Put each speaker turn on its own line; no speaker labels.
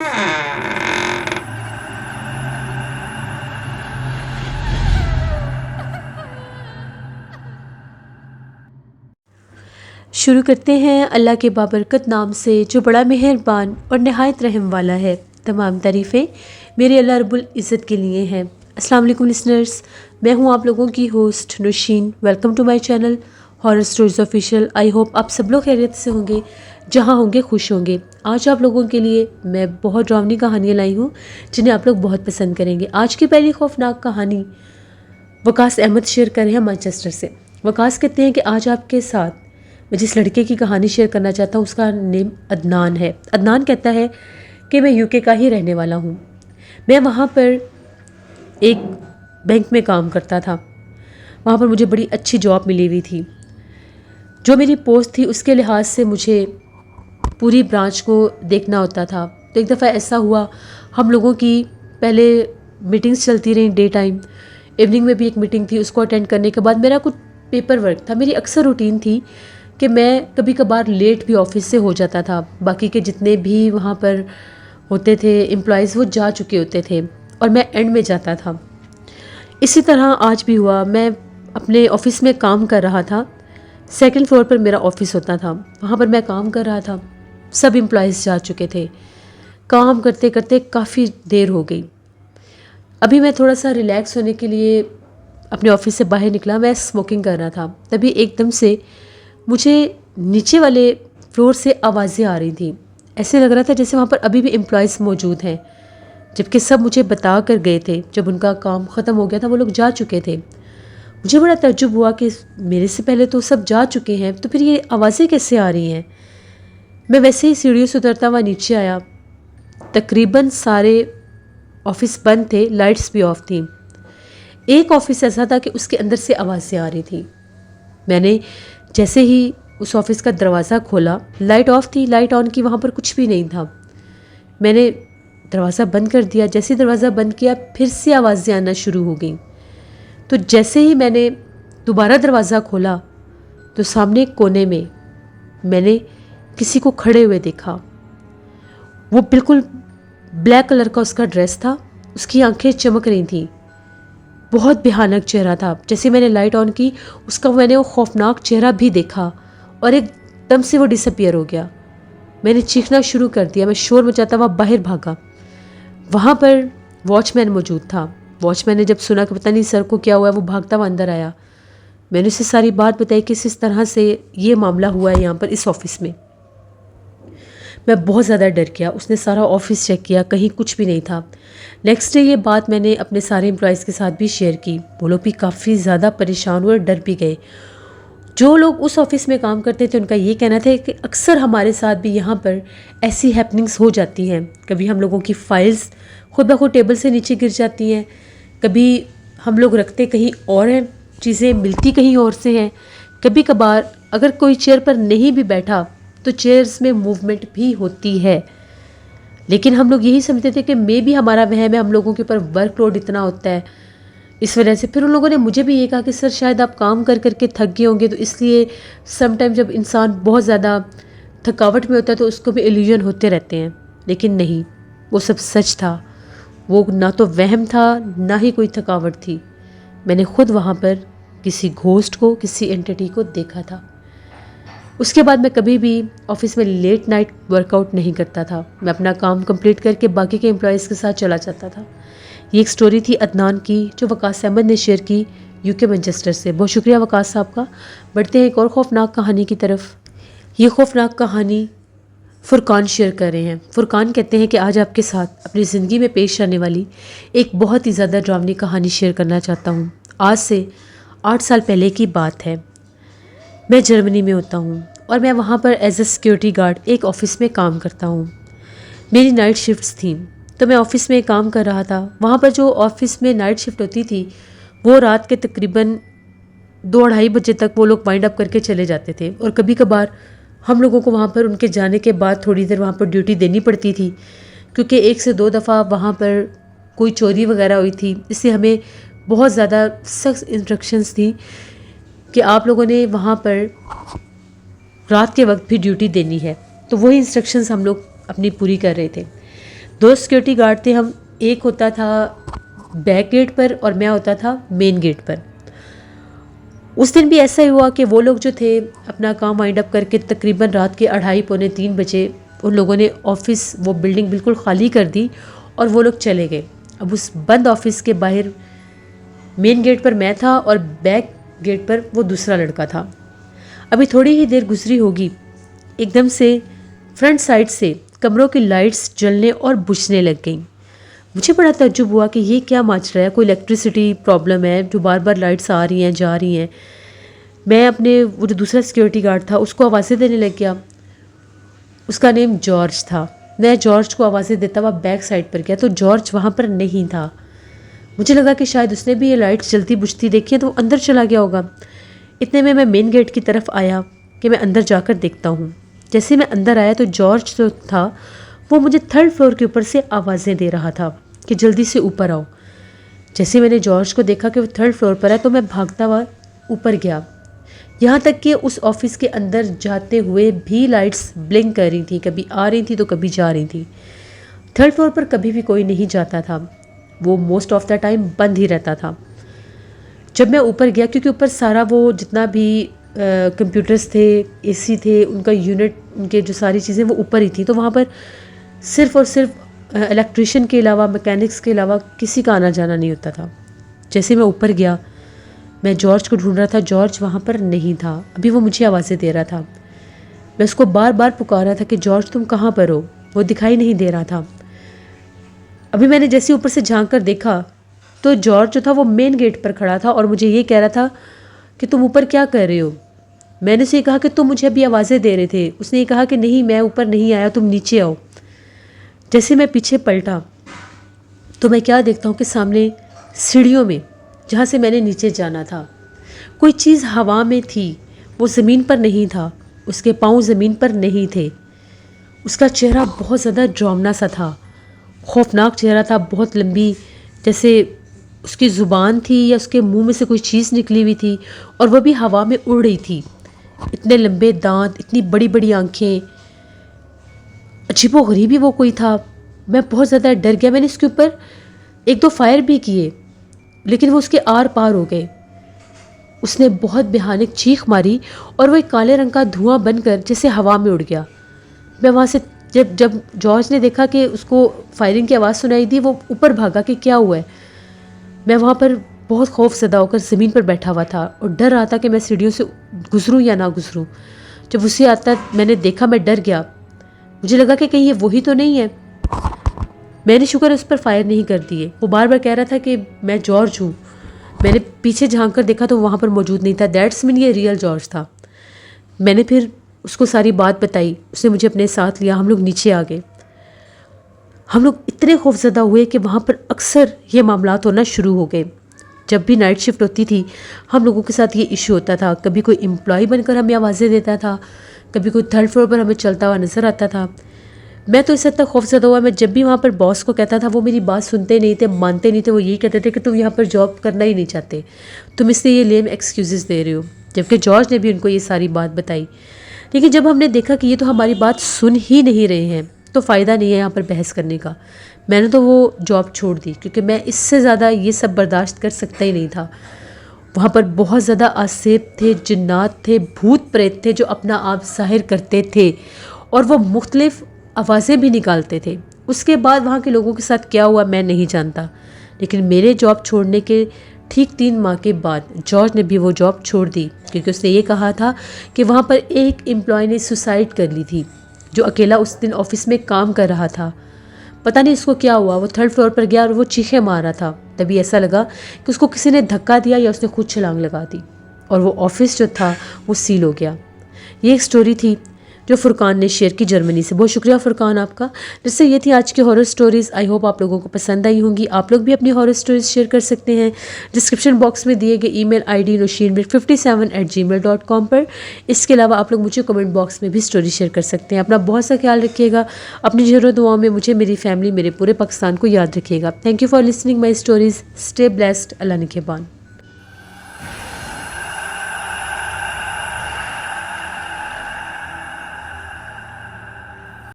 شروع کرتے ہیں اللہ کے بابرکت نام سے جو بڑا مہربان اور نہایت رحم والا ہے۔ تمام تعریفیں میرے اللہ رب العزت کے لیے ہیں۔ السلام علیکم لسنرز، میں ہوں آپ لوگوں کی host Nausheen. Welcome to my channel horror stories official. I hope آپ سب لوگ خیریت سے ہوں گے، جہاں ہوں گے خوش ہوں گے۔ آج آپ لوگوں کے لیے میں بہت ڈراؤنی کہانیاں لائی ہوں جنہیں آپ لوگ بہت پسند کریں گے۔ آج کی پہلی خوفناک کہانی وقاص احمد شیئر کر رہے ہیں مانچسٹر سے۔ وقاص کہتے ہیں کہ آج آپ کے ساتھ میں جس لڑکے کی کہانی شیئر کرنا چاہتا ہوں اس کا نیم عدنان ہے۔ عدنان کہتا ہے کہ میں UK کا ہی رہنے والا ہوں۔ میں وہاں پر ایک بینک میں کام کرتا تھا۔ وہاں پر مجھے بڑی اچھی جاب ملی ہوئی تھی۔ جو میری پوسٹ تھی اس کے لحاظ سے مجھے پوری برانچ کو دیکھنا ہوتا تھا۔ تو ایک دفعہ ایسا ہوا، ہم لوگوں کی پہلے میٹنگز چلتی رہیں ڈے ٹائم، ایوننگ میں بھی ایک میٹنگ تھی، اس کو اٹینڈ کرنے کے بعد میرا کچھ پیپر ورک تھا۔ میری اکثر روٹین تھی کہ میں کبھی کبھار لیٹ بھی آفس سے ہو جاتا تھا۔ باقی کے جتنے بھی وہاں پر ہوتے تھے امپلائیز وہ جا چکے ہوتے تھے اور میں اینڈ میں جاتا تھا۔ اسی طرح آج بھی ہوا، میں اپنے آفس میں کام کر رہا تھا۔ سیکنڈ فلور پر میرا آفس ہوتا تھا، وہاں پر میں کام کر رہا تھا۔ سب امپلائیز جا چکے تھے۔ کام کرتے کرتے کافی دیر ہو گئی۔ ابھی میں تھوڑا سا ریلیکس ہونے کے لیے اپنے آفس سے باہر نکلا، میں اسموکنگ کر رہا تھا۔ تبھی ایک دم سے مجھے نیچے والے فلور سے آوازیں آ رہی تھیں۔ ایسے لگ رہا تھا جیسے وہاں پر ابھی بھی امپلائیز موجود ہیں، جبکہ سب مجھے بتا کر گئے تھے۔ جب ان کا کام ختم ہو گیا تھا وہ لوگ جا چکے تھے۔ مجھے بڑا تعجب ہوا کہ میرے سے پہلے تو سب جا چکے ہیں، تو پھر یہ آوازیں کیسے آ رہی ہیں؟ میں ویسے ہی سیڑھیوں سے اترتا ہوا نیچے آیا۔ تقریباً سارے آفس بند تھے، لائٹس بھی آف تھیں۔ ایک آفس ایسا تھا کہ اس کے اندر سے آوازیں آ رہی تھیں۔ میں نے جیسے ہی اس آفس کا دروازہ کھولا، لائٹ آف تھی، لائٹ آن کی، وہاں پر کچھ بھی نہیں تھا۔ میں نے دروازہ بند کر دیا۔ جیسے ہی دروازہ بند کیا پھر سے آوازیں آنا شروع ہو گئیں۔ تو جیسے ہی میں نے دوبارہ دروازہ کھولا تو سامنے کونے میں میں نے کسی کو کھڑے ہوئے دیکھا۔ وہ بالکل بلیک کلر کا اس کا ڈریس تھا، اس کی آنکھیں چمک رہی تھیں، بہت بھیانک چہرہ تھا۔ جیسے میں نے لائٹ آن کی اس کا میں نے وہ خوفناک چہرہ بھی دیکھا اور ایک دم سے وہ ڈس اپیئر ہو گیا۔ میں نے چیخنا شروع کر دیا، میں شور مچاتا ہوا باہر بھاگا۔ وہاں پر واچ مین موجود تھا۔ واچ مین نے جب سنا کہ پتہ نہیں سر کو کیا ہوا ہے، وہ بھاگتا ہوا اندر آیا۔ میں نے اسے ساری بات بتائی کہ اس طرح سے یہ معاملہ ہوا ہے یہاں پر اس آفس میں۔ میں بہت زیادہ ڈر گیا۔ اس نے سارا آفس چیک کیا، کہیں کچھ بھی نہیں تھا۔ نیکسٹ ڈے یہ بات میں نے اپنے سارے امپلائیز کے ساتھ بھی شیئر کی۔ وہ لوگ بھی کافی زیادہ پریشان ہوئے اور ڈر بھی گئے۔ جو لوگ اس آفس میں کام کرتے تھے ان کا یہ کہنا تھا کہ اکثر ہمارے ساتھ بھی یہاں پر ایسی ہیپننگز ہو جاتی ہیں۔ کبھی ہم لوگوں کی فائلز خود بخود ٹیبل سے نیچے گر جاتی ہیں، کبھی ہم لوگ رکھتے کہیں اور ہیں، چیزیں ملتی کہیں اور سے ہیں، کبھی کبھار اگر کوئی چیئر پر نہیں بھی بیٹھا تو چیئرز میں موومنٹ بھی ہوتی ہے۔ لیکن ہم لوگ یہی سمجھتے تھے کہ مے بھی ہمارا وہم ہے، ہم لوگوں کے اوپر ورک لوڈ اتنا ہوتا ہے اس وجہ سے۔ پھر ان لوگوں نے مجھے بھی یہ کہا کہ سر شاید آپ کام کر کر کے تھک گئے ہوں گے، تو اس لیے سم ٹائم جب انسان بہت زیادہ تھکاوٹ میں ہوتا ہے تو اس کو بھی ایلیوژن ہوتے رہتے ہیں۔ لیکن نہیں، وہ سب سچ تھا۔ وہ نہ تو وہم تھا نہ ہی کوئی تھکاوٹ تھی۔ میں نے خود وہاں پر کسی گھوسٹ کو، کسی اینٹیٹی کو دیکھا تھا۔ اس کے بعد میں کبھی بھی آفس میں لیٹ نائٹ ورک آؤٹ نہیں کرتا تھا۔ میں اپنا کام کمپلیٹ کر کے باقی کے امپلائیز کے ساتھ چلا جاتا تھا۔ یہ ایک سٹوری تھی عدنان کی جو وقاص احمد نے شیئر کی UK مانچسٹر سے۔ بہت شکریہ وقاص صاحب کا۔ بڑھتے ہیں ایک اور خوفناک کہانی کی طرف۔ یہ خوفناک کہانی فرقان شیئر کر رہے ہیں۔ فرقان کہتے ہیں کہ آج آپ کے ساتھ اپنی زندگی میں پیش آنے والی ایک بہت ہی زیادہ ڈراؤنی کہانی شیئر کرنا چاہتا ہوں۔ آج سے 8 سال پہلے کی بات ہے۔ میں جرمنی میں ہوتا ہوں اور میں وہاں پر ایز اے سیکیورٹی گارڈ ایک آفس میں کام کرتا ہوں۔ میری نائٹ شفٹس تھیں تو میں آفس میں کام کر رہا تھا۔ وہاں پر جو آفس میں نائٹ شفٹ ہوتی تھی وہ رات کے تقریباً 2-2:30 بجے تک وہ لوگ وائنڈ اپ کر کے چلے جاتے تھے، اور کبھی کبھار ہم لوگوں کو وہاں پر ان کے جانے کے بعد تھوڑی دیر وہاں پر ڈیوٹی دینی پڑتی تھی، کیونکہ 1 سے 2 دفعہ وہاں پر کوئی چوری وغیرہ ہوئی تھی۔ اس سے ہمیں بہت زیادہ سخت انسٹرکشنز تھیں کہ آپ لوگوں نے وہاں پر رات کے وقت بھی ڈیوٹی دینی ہے۔ تو وہی انسٹرکشنز ہم لوگ اپنی پوری کر رہے تھے۔ 2 سیکیورٹی گارڈ تھے ہم، ایک ہوتا تھا بیک گیٹ پر اور میں ہوتا تھا مین گیٹ پر۔ اس دن بھی ایسا ہی ہوا کہ وہ لوگ جو تھے اپنا کام وائنڈ اپ کر کے تقریباً رات کے 2:30 پونے 3 بجے ان لوگوں نے آفس وہ بلڈنگ بالکل خالی کر دی اور وہ لوگ چلے گئے۔ اب اس بند آفس کے باہر مین گیٹ پر میں تھا اور بیک گیٹ پر وہ دوسرا لڑکا تھا۔ ابھی تھوڑی ہی دیر گزری ہوگی، ایک دم سے فرنٹ سائڈ سے کمروں کی لائٹس جلنے اور بجھنے لگ گئیں۔ مجھے بڑا تعجب ہوا کہ یہ کیا ماجرا ہے، کوئی الیکٹریسٹی پرابلم ہے جو بار بار لائٹس آ رہی ہیں جا رہی ہیں۔ میں اپنے وہ جو دوسرا سیکیورٹی گارڈ تھا اس کو آوازیں دینے لگ گیا، اس کا نیم جارج تھا۔ میں جارج کو آوازیں دیتا ہوا بیک سائڈ پر گیا تو جارج وہاں پر نہیں تھا۔ مجھے لگا کہ شاید اس نے بھی یہ لائٹس جلتی بجھتی دیکھی ہے تو وہ اندر چلا گیا ہوگا۔ اتنے میں مین گیٹ کی طرف آیا کہ میں اندر جا کر دیکھتا ہوں۔ جیسے میں اندر آیا تو جارج جو تھا وہ مجھے 3rd فلور کے اوپر سے آوازیں دے رہا تھا کہ جلدی سے اوپر آؤ۔ جیسے میں نے جارج کو دیکھا کہ وہ 3rd فلور پر ہے تو میں بھاگتا ہوا اوپر گیا، یہاں تک کہ اس آفس کے اندر جاتے ہوئے بھی لائٹس بلنک کر رہی تھیں، کبھی آ رہی تھیں تو کبھی جا رہی تھیں۔ 3rd فلور پر کبھی بھی کوئی نہیں جاتا تھا، وہ موسٹ آف دا ٹائم بند ہی رہتا تھا۔ جب میں اوپر گیا، کیونکہ اوپر سارا وہ جتنا بھی کمپیوٹرز تھے، اے سی تھے، ان کا یونٹ، ان کے جو ساری چیزیں وہ اوپر ہی تھیں، تو وہاں پر صرف اور صرف الیکٹریشین کے علاوہ، میکینکس کے علاوہ کسی کا آنا جانا نہیں ہوتا تھا۔ جیسے میں اوپر گیا میں جارج کو ڈھونڈ رہا تھا، جارج وہاں پر نہیں تھا، ابھی وہ مجھے آوازیں دے رہا تھا۔ میں اس کو بار بار پکارا تھا کہ جارج تم کہاں پر ہو، وہ دکھائی نہیں دے رہا تھا۔ ابھی میں نے جیسے اوپر سے جھانک کر دیکھا تو جارج جو تھا وہ مین گیٹ پر کھڑا تھا اور مجھے یہ کہہ رہا تھا کہ تم اوپر کیا کر رہے ہو۔ میں نے اسے یہ کہا کہ تم مجھے ابھی آوازیں دے رہے تھے۔ اس نے یہ کہا کہ نہیں، میں اوپر نہیں آیا، تم نیچے آؤ۔ جیسے میں پیچھے پلٹا تو میں کیا دیکھتا ہوں کہ سامنے سیڑھیوں میں، جہاں سے میں نے نیچے جانا تھا، کوئی چیز ہوا میں تھی، وہ زمین پر نہیں تھا، اس کے پاؤں زمین پر نہیں تھے۔ اس کا چہرہ بہت زیادہ ڈراؤنا سا تھا، خوفناک چہرہ تھا، بہت لمبی، جیسے اس کی زبان تھی یا اس کے منہ میں سے کوئی چیز نکلی ہوئی تھی اور وہ بھی ہوا میں اڑ رہی تھی۔ اتنے لمبے دانت، اتنی بڑی بڑی آنکھیں، عجیب و غریب ہی وہ کوئی تھا۔ میں بہت زیادہ ڈر گیا۔ میں نے اس کے اوپر 1-2 فائر بھی کیے لیکن وہ اس کے آر پار ہو گئے۔ اس نے بہت بھیانک چیخ ماری اور وہ ایک کالے رنگ کا دھواں بن کر جیسے ہوا میں اڑ گیا۔ میں وہاں سے جب جارج نے دیکھا کہ اس کو فائرنگ کی آواز سنائی دی، وہ اوپر بھاگا کہ کیا ہوا ہے۔ میں وہاں پر بہت خوف زدہ ہو کر زمین پر بیٹھا ہوا تھا اور ڈر رہا تھا کہ میں سیڑھیوں سے گزروں یا نہ گزروں۔ جب اسے آتا میں نے دیکھا، میں ڈر گیا، مجھے لگا کہ کہیں یہ وہی تو نہیں ہے۔ میں نے شکر اس پر فائر نہیں کر دیے۔ وہ بار بار کہہ رہا تھا کہ میں جارج ہوں۔ میں نے پیچھے جھانک کر دیکھا تو وہاں پر موجود نہیں تھا۔ دیٹس مین یہ ریئل جارج تھا۔ میں نے پھر اس کو ساری بات بتائی، اس نے مجھے اپنے ساتھ لیا، ہم لوگ نیچے آ گئے۔ ہم لوگ اتنے خوف زدہ ہوئے کہ وہاں پر اکثر یہ معاملات ہونا شروع ہو گئے۔ جب بھی نائٹ شفٹ ہوتی تھی ہم لوگوں کے ساتھ یہ ایشو ہوتا تھا۔ کبھی کوئی امپلائی بن کر ہمیں آوازیں دیتا تھا، کبھی کوئی 3rd فلور پر ہمیں چلتا ہوا نظر آتا تھا۔ میں تو اس حد تک خوف زدہ ہوا، میں جب بھی وہاں پر باس کو کہتا تھا وہ میری بات سنتے نہیں تھے، مانتے نہیں تھے۔ وہ یہی کہتے تھے کہ تم یہاں پر جاب کرنا ہی نہیں چاہتے، تم اس لیے یہ لیم ایکسکیوزز دے رہے ہو، جبکہ جارج نے بھی ان کو یہ ساری بات بتائی۔ لیکن جب ہم نے دیکھا کہ یہ تو ہماری بات سن ہی نہیں رہے ہیں تو فائدہ نہیں ہے یہاں پر بحث کرنے کا، میں نے تو وہ جاب چھوڑ دی، کیونکہ میں اس سے زیادہ یہ سب برداشت کر سکتا ہی نہیں تھا۔ وہاں پر بہت زیادہ آسیب تھے، جنات تھے، بھوت پریت تھے جو اپنا آپ ظاہر کرتے تھے اور وہ مختلف آوازیں بھی نکالتے تھے۔ اس کے بعد وہاں کے لوگوں کے ساتھ کیا ہوا میں نہیں جانتا، لیکن میرے جاب چھوڑنے کے ٹھیک 3 ماہ کے بعد جارج نے بھی وہ جاب چھوڑ دی، کیونکہ اس نے یہ کہا تھا کہ وہاں پر ایک امپلائی نے سوسائڈ کر لی تھی جو اکیلا اس دن آفس میں کام کر رہا تھا۔ پتہ نہیں اس کو کیا ہوا، وہ 3rd فلور پر گیا اور وہ چیخیں مار رہا تھا۔ تبھی ایسا لگا کہ اس کو کسی نے دھکا دیا یا اس نے خود چھلانگ لگا دی اور وہ آفس جو تھا وہ سیل ہو گیا۔ یہ ایک سٹوری تھی جو فرقان نے شیئر کی جرمنی سے۔ بہت شکریہ فرقان آپ کا۔ جس سے یہ تھی آج کی ہارر سٹوریز۔ آئی ہوپ آپ لوگوں کو پسند آئی ہوں گی۔ آپ لوگ بھی اپنی ہارر سٹوریز شیئر کر سکتے ہیں ڈسکرپشن باکس میں دیے گئے ای میل آئی ڈی noshinmir57@gmail.com پر۔ اس کے علاوہ آپ لوگ مجھے کمنٹ باکس میں بھی سٹوری شیئر کر سکتے ہیں۔ اپنا بہت سا خیال رکھیے گا، اپنی ضرور دعاؤں میں مجھے، میری فیملی، میرے پورے پاکستان کو یاد رکھیے گا۔ Thank you for listening my stories. Stay blessed. Allah نگہبان۔